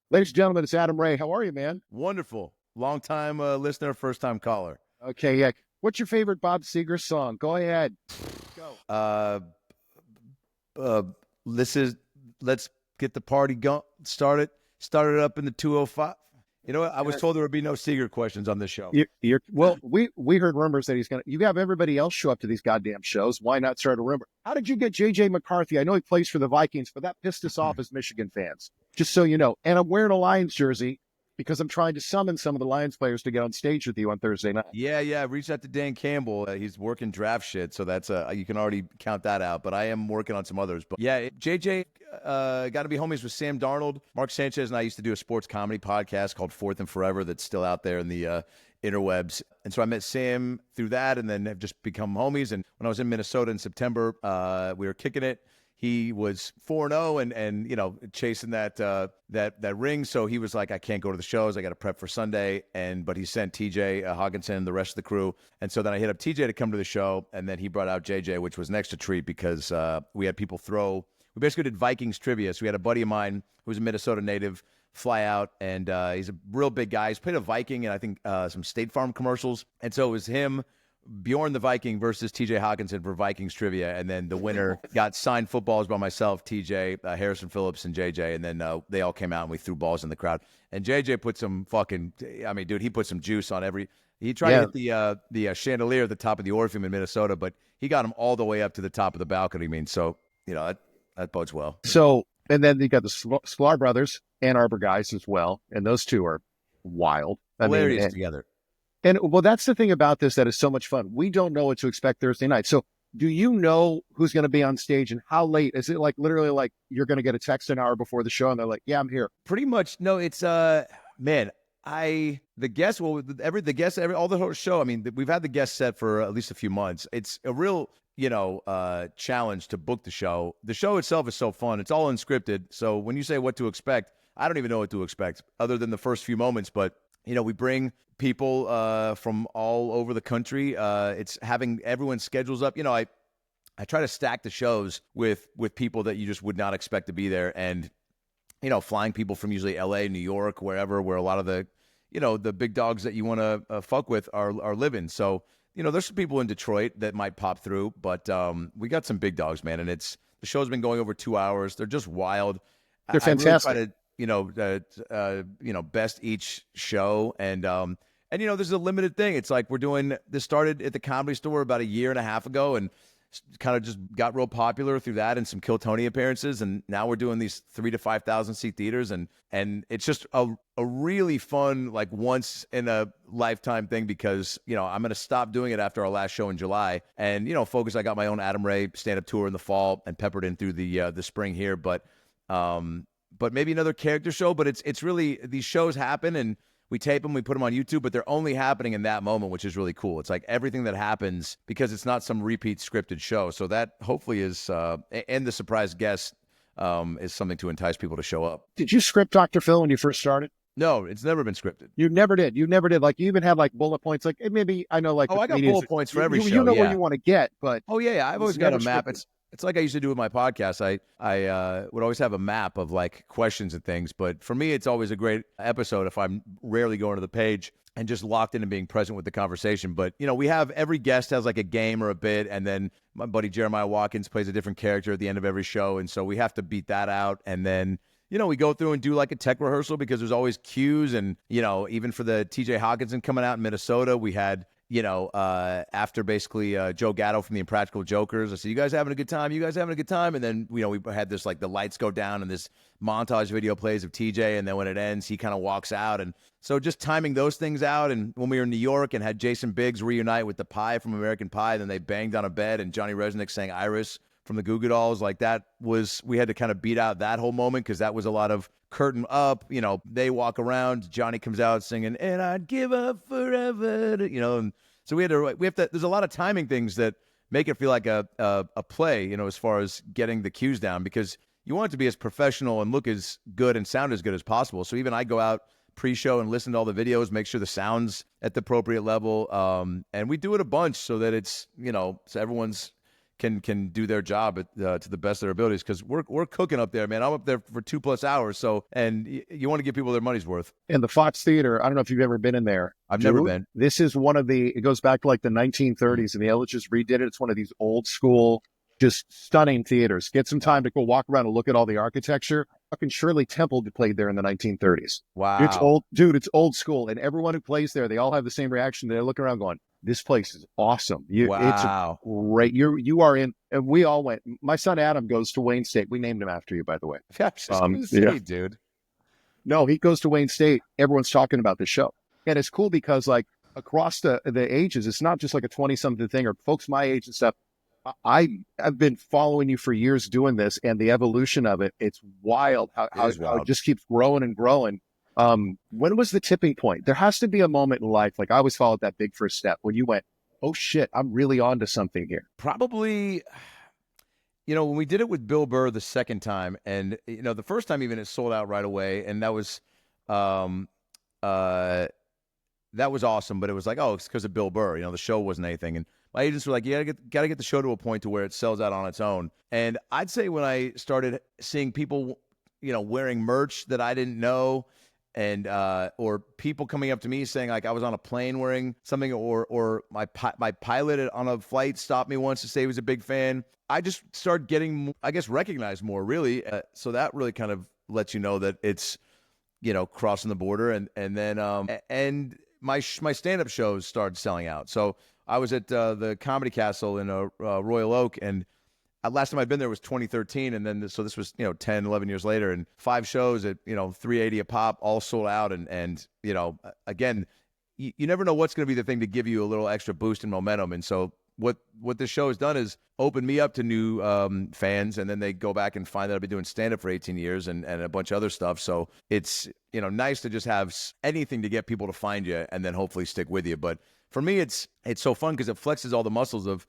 Ladies and gentlemen, it's Adam Ray. How are you, man? Wonderful. Long time listener, first time caller. Okay, yeah. What's your favorite Bob Seger song? Go ahead. Go. Uh, uh, this is let's get the party going. Started up in the 205. You know what? I was Yeah. told there would be no Seeger questions on this show. We heard rumors that he's gonna. You have everybody else show up to these goddamn shows. Why not start a rumor? How did you get JJ McCarthy? I know he plays for the Vikings, but that pissed us off as Michigan fans. Just so you know. And I'm wearing a Lions jersey because I'm trying to summon some of the Lions players to get on stage with you on Thursday night. Yeah. Reached out to Dan Campbell. He's working draft shit, so that's you can already count that out. But I am working on some others. But yeah, JJ got to be homies with Sam Darnold. Mark Sanchez and I used to do a sports comedy podcast called Fourth and Forever that's still out there in the interwebs. And so I met Sam through that, and then have just become homies. And when I was in Minnesota in September, we were kicking it. He was 4-0 and chasing that ring. So he was like, I can't go to the shows. I got to prep for Sunday. But he sent TJ Hawkinson, the rest of the crew. And so then I hit up TJ to come to the show. And then he brought out JJ, which was an extra treat because we had people we basically did Vikings trivia. So we had a buddy of mine who's a Minnesota native fly out, and he's a real big guy. He's played a Viking and I think some State Farm commercials. And so it was him, Bjorn the Viking versus TJ Hawkinson for Vikings trivia, and then the winner got signed footballs by myself, TJ, Harrison Phillips, and JJ, and then they all came out and we threw balls in the crowd. And JJ put some he put some juice on every. He tried to hit the chandelier at the top of the Orpheum in Minnesota, but he got him all the way up to the top of the balcony. So that bodes well. So, and then you got the Sklar brothers, Ann Arbor guys as well, and those two are wild. Hilarious together. And well, that's the thing about this that is so much fun. We don't know what to expect Thursday night. So do you know who's going to be on stage and how late? Is it like literally like you're going to get a text an hour before the show and they're like, yeah, I'm here? Pretty much. No, it's man, all the whole show. I mean, we've had the guest set for at least a few months. It's a real, challenge to book the show. The show itself is so fun. It's all unscripted. So when you say what to expect, I don't even know what to expect other than the first few moments. But, we bring people from all over the country. It's having everyone's schedules up. I try to stack the shows with people that you just would not expect to be there. And, flying people from usually LA, New York, wherever, where a lot of the, the big dogs that you want to fuck with are living. So, there's some people in Detroit that might pop through, but we got some big dogs, man. And the show's been going over 2 hours. They're just wild. They're fantastic. I really try to, best each show. And this is a limited thing. It's like this started at the Comedy Store about a year and a half ago and kind of just got real popular through that and some Kill Tony appearances. And now we're doing these 3,000 to 5,000 seat theaters. And it's just a really fun, like once in a lifetime thing because, I'm going to stop doing it after our last show in July and, focus. I got my own Adam Ray stand-up tour in the fall and peppered in through the spring here. But maybe another character show. But it's really, these shows happen and we tape them, we put them on YouTube, but they're only happening in that moment, which is really cool. It's like everything that happens because it's not some repeat scripted show. So that hopefully is, and the surprise guest is something to entice people to show up. Did you script Dr. Phil when you first started? No, it's never been scripted. You never did. Like you even had like bullet points. Like maybe I know like I got bullet points for every show. You know where you want to get, but I've always got a map. It's like I used to do with my podcast. I would always have a map of like questions and things. But for me, it's always a great episode if I'm rarely going to the page and just locked in and being present with the conversation. But, we have every guest has like a game or a bit. And then my buddy Jeremiah Watkins plays a different character at the end of every show. And so we have to beat that out. And then, we go through and do like a tech rehearsal because there's always cues. And, even for the TJ Hawkinson coming out in Minnesota, we had after basically Joe Gatto from the Impractical Jokers, I said, you guys having a good time? You guys having a good time? And then, we had this, like the lights go down and this montage video plays of TJ. And then when it ends, he kind of walks out. And so just timing those things out. And when we were in New York and had Jason Biggs reunite with the Pie from American Pie, then they banged on a bed and Johnny Resnick sang Iris from the Goo Goo Dolls, like we had to kind of beat out that whole moment because that was a lot of curtain up, they walk around, Johnny comes out singing, and I'd give up forever, and so we have to, there's a lot of timing things that make it feel like a play, as far as getting the cues down because you want it to be as professional and look as good and sound as good as possible. So even I go out pre-show and listen to all the videos, make sure the sound's at the appropriate level. And we do it a bunch so that it's, so everyone's can do their job to the best of their abilities, because we're cooking up there, man. I'm up there for 2+ hours, so you want to give people their money's worth. And the Fox Theater, I don't know if you've ever been in there. I've never been. This is it goes back to like the 1930s, and the Ellis just redid it. It's one of these old school, just stunning theaters. Get some time to go walk around and look at all the architecture. Fucking Shirley Temple played there in the 1930s. Wow. It's old, dude. It's old school, and everyone who plays there, they all have the same reaction. They're looking around going, "This place is awesome." Wow. It's great. You are in, and we all went. My son Adam goes to Wayne State. We named him after you, by the way. Yeah, just gonna say, dude. No, he goes to Wayne State. Everyone's talking about the show, and it's cool because like across the ages, it's not just like a 20-something thing or folks my age and stuff. I've been following you for years doing this, and the evolution of it. It's wild how it just keeps growing and growing. When was the tipping point? There has to be a moment in life, like I always followed that big first step, when you went, oh shit, I'm really onto something here. Probably, when we did it with Bill Burr the second time, and the first time even it sold out right away, and that was awesome. But it was like, oh, it's because of Bill Burr. The show wasn't anything, and my agents were like, you gotta get the show to a point to where it sells out on its own. And I'd say when I started seeing people, wearing merch that I didn't know, and or people coming up to me saying like I was on a plane wearing something, or my pilot on a flight stopped me once to say he was a big fan. I just started getting, I guess, recognized more, really. So that really kind of lets you know that it's, crossing the border, and then and my stand-up shows started selling out. So I was at the Comedy Castle in Royal Oak, and last time I'd been there was 2013, and then so this was 10, 11 years later, and 5 shows at $380 a pop, all sold out, and again, you never know what's going to be the thing to give you a little extra boost in momentum. And so what this show has done is open me up to new fans, and then they go back and find that I've been doing stand-up for 18 years and a bunch of other stuff. So it's nice to just have anything to get people to find you and then hopefully stick with you. But for me, it's so fun because it flexes all the muscles of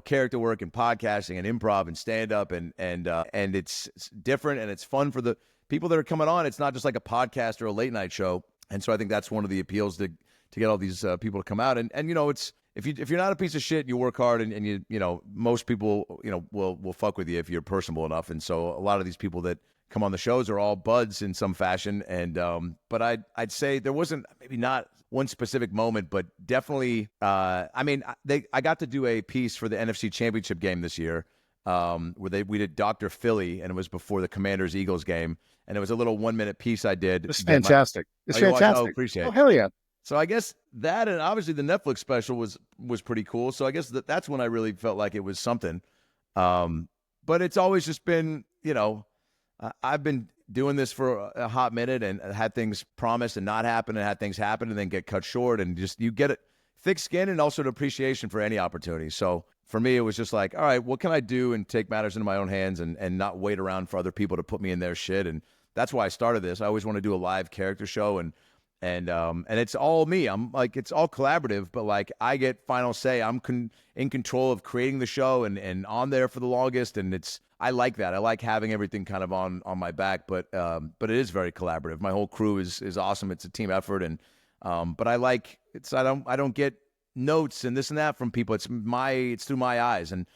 character work and podcasting and improv and stand-up, and it's different, and it's fun for the people that are coming on. It's not just like a podcast or a late night show, and so I think that's one of the appeals to get all these people to come out. And it's if you're not a piece of shit and you work hard, and you most people will fuck with you if you're personable enough. And so a lot of these people that come on the shows are all buds in some fashion. And but I'd say there wasn't, maybe not one specific moment, but definitely I got to do a piece for the NFC Championship game this year, where we did Dr. Philly, and it was before the Commanders-Eagles game, and it was a little 1-minute piece I did. It's fantastic. It's fantastic. Appreciate it. Oh, hell yeah. So I guess that, and obviously the Netflix special was pretty cool. So I guess that's when I really felt like it was something. But it's always just been, I've been doing this for a hot minute, and had things promised and not happen, and had things happen and then get cut short, and just you get it thick skin and also an appreciation for any opportunity. So for me, it was just like, all right, what can I do and take matters into my own hands, and not wait around for other people to put me in their shit. And that's why I started this. I always want to do a live character show, and it's all me. I'm like, it's all collaborative, but like I get final say. I'm in control of creating the show and on there for the longest. And I like that. I like having everything kind of on my back, but it is very collaborative. My whole crew is awesome. It's a team effort. And, but I don't get notes and this and that from people. It's through my eyes. And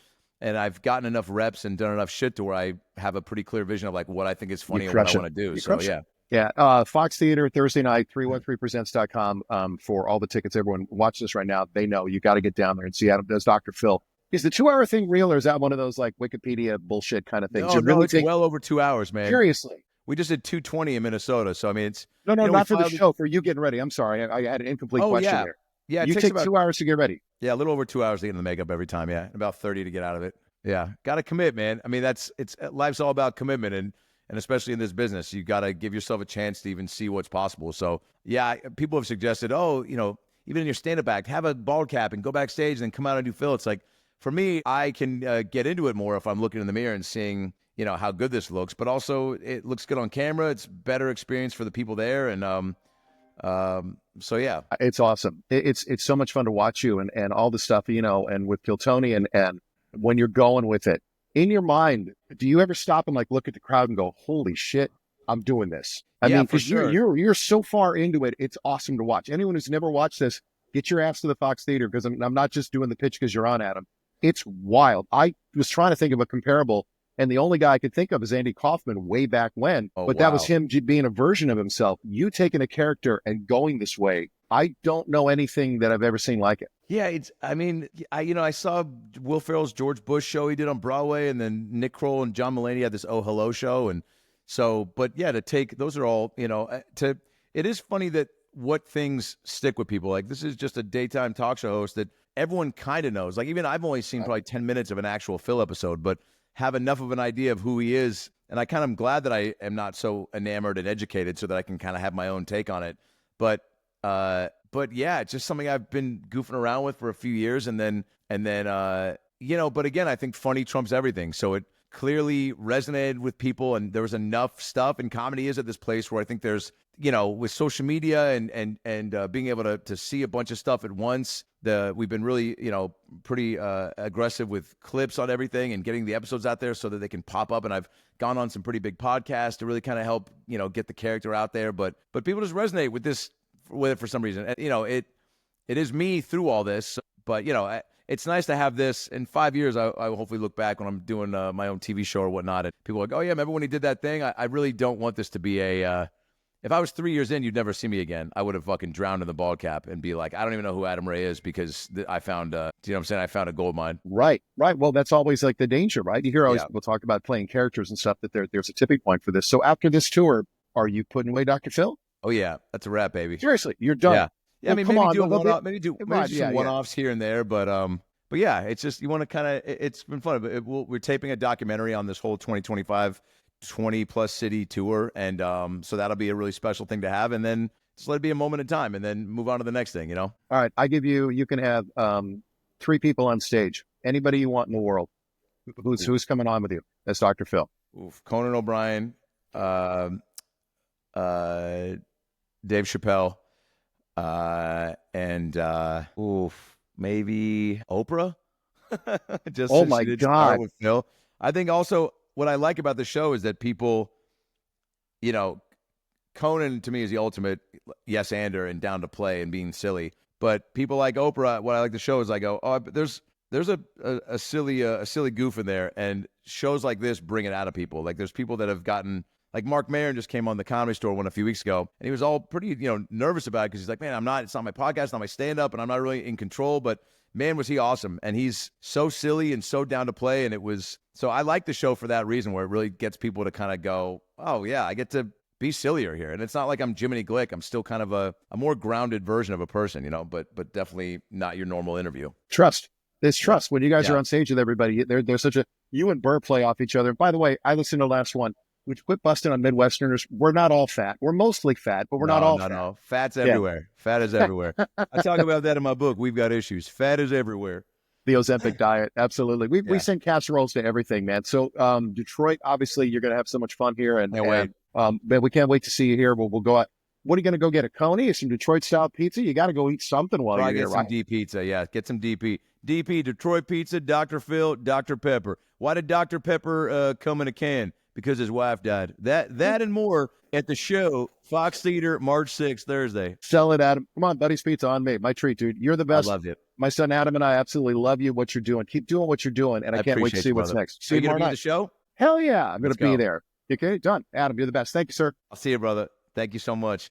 I've gotten enough reps and done enough shit to where I have a pretty clear vision of like what I think is funny and what I want to do. So yeah. Yeah, Fox Theater, Thursday night, 313presents.com for all the tickets. Everyone watch this right now. They know you got to get down there and see Adam does Dr. Phil. Is the 2-hour thing real, or is that one of those like Wikipedia bullshit kind of things? No, it's well over 2 hours, man. Seriously. We just did 220 in Minnesota. So, I mean, it's... No, not for the show, for you getting ready. I'm sorry. I had an incomplete question there. Yeah, you take 2 hours to get ready. Yeah, a little over 2 hours to get in the makeup every time, yeah. And about 30 to get out of it. Yeah, got to commit, man. I mean, life's all about commitment, and especially in this business, you got to give yourself a chance to even see what's possible. So, yeah, people have suggested, even in your stand-up act, have a bald cap and go backstage and then come out and do Phil. It's like, for me, I can get into it more if I'm looking in the mirror and seeing, how good this looks. But also, it looks good on camera. It's better experience for the people there. And so, yeah. It's awesome. It's so much fun to watch you and all the stuff, and with Kiltony and when you're going with it. In your mind, do you ever stop and like look at the crowd and go, holy shit, I'm doing this? I mean, because sure. you're so far into it, it's awesome to watch. Anyone who's never watched this, get your ass to the Fox Theater, because I'm not just doing the pitch because you're on, Adam. It's wild. I was trying to think of a comparable, and the only guy I could think of is Andy Kaufman way back when. Oh, But that was wow. him being a version of himself. You taking a character and going this way. I don't know anything that I've ever seen like it. Yeah, I saw Will Ferrell's George Bush show he did on Broadway, and then Nick Kroll and John Mulaney had this Oh Hello show, and so, but yeah, to take those are all it is funny that what things stick with people. Like this is just a daytime talk show host that everyone kind of knows. Like even I've only seen probably 10 minutes of an actual Phil episode, but have enough of an idea of who he is, and I kind of am glad that I am not so enamored and educated, so that I can kind of have my own take on it, but yeah, it's just something I've been goofing around with for a few years, and then but again, I think funny trumps everything. So it clearly resonated with people, and there was enough stuff. And comedy is at this place where I think there's, with social media and being able to see a bunch of stuff at once. We've been really, pretty aggressive with clips on everything and getting the episodes out there so that they can pop up. And I've gone on some pretty big podcasts to really kind of help, get the character out there. But people just resonate with it for some reason. And, it is me through all this, but it's nice to have this. In 5 years, I will hopefully look back when I'm doing my own TV show or whatnot, and people are like, oh yeah, remember when he did that thing? I really don't want this to be if I was 3 years in, you'd never see me again. I would have fucking drowned in the ball cap and be like, I don't even know who Adam Ray is because I found, you know what I'm saying? I found a gold mine. Right. Well, that's always like the danger, right? You hear always people talk about playing characters and stuff, that there's a tipping point for this. So after this tour, are you putting away Dr. Phil? Oh yeah, that's a wrap, baby. Seriously, you're done. Yeah. Well, maybe do a one-off, maybe do some one-offs here and there, but yeah, it's just you want to kind of. It's been fun, but we're taping a documentary on this whole 2025 20-plus city tour, and so that'll be a really special thing to have, and then just let it be a moment in time, and then move on to the next thing. All right, I give you can have 3 people on stage, anybody you want in the world. Who's coming on with you? That's Dr. Phil. Conan O'Brien, Dave Chappelle, and maybe Oprah. Just oh my God! With Phil. I think also what I like about the show is that people, Conan to me is the ultimate yes-ander and down to play and being silly. But people like Oprah, what I like the show is I go, oh, there's a silly goof in there, and shows like this bring it out of people. Like there's people that have gotten. Like Mark Maron just came on the Comedy Store one a few weeks ago, and he was all pretty, nervous about it because he's like, man, it's not my podcast, not my stand-up, and I'm not really in control, but man, was he awesome. And he's so silly and so down to play, and so I like the show for that reason, where it really gets people to kind of go, oh yeah, I get to be sillier here. And it's not like I'm Jiminy Glick. I'm still kind of a more grounded version of a person, but definitely not your normal interview. Trust. There's trust. When you guys are on stage with everybody, there's such you and Burr play off each other. By the way, I listened to the last one. Would you quit busting on Midwesterners? We're not all fat. We're mostly fat, but we're not all fat. No. Fat's everywhere. Fat is everywhere. I talk about that in my book. We've got issues. Fat is everywhere. The Ozempic diet. Absolutely. We send casseroles to everything, man. So Detroit, obviously, you're going to have so much fun here. And man, we can't wait to see you here. We'll go out. What are you going to go get? A Coney? Some Detroit-style pizza? You got to go eat something while you're here, get some right? D pizza. Yeah, get some DP. DP, Detroit pizza, Dr. Phil, Dr. Pepper. Why did Dr. Pepper come in a can? Because his wife died. That and more at the show, Fox Theater, March 6th, Thursday. Sell it, Adam. Come on, Buddy's Pizza on me. My treat, dude. You're the best. I love it. My son Adam and I absolutely love you, what you're doing. Keep doing what you're doing, and I can't wait to see what's next. See you tomorrow night. Are you going to be at the show? Hell yeah. I'm going to be there. Okay, done. Adam, you're the best. Thank you, sir. I'll see you, brother. Thank you so much.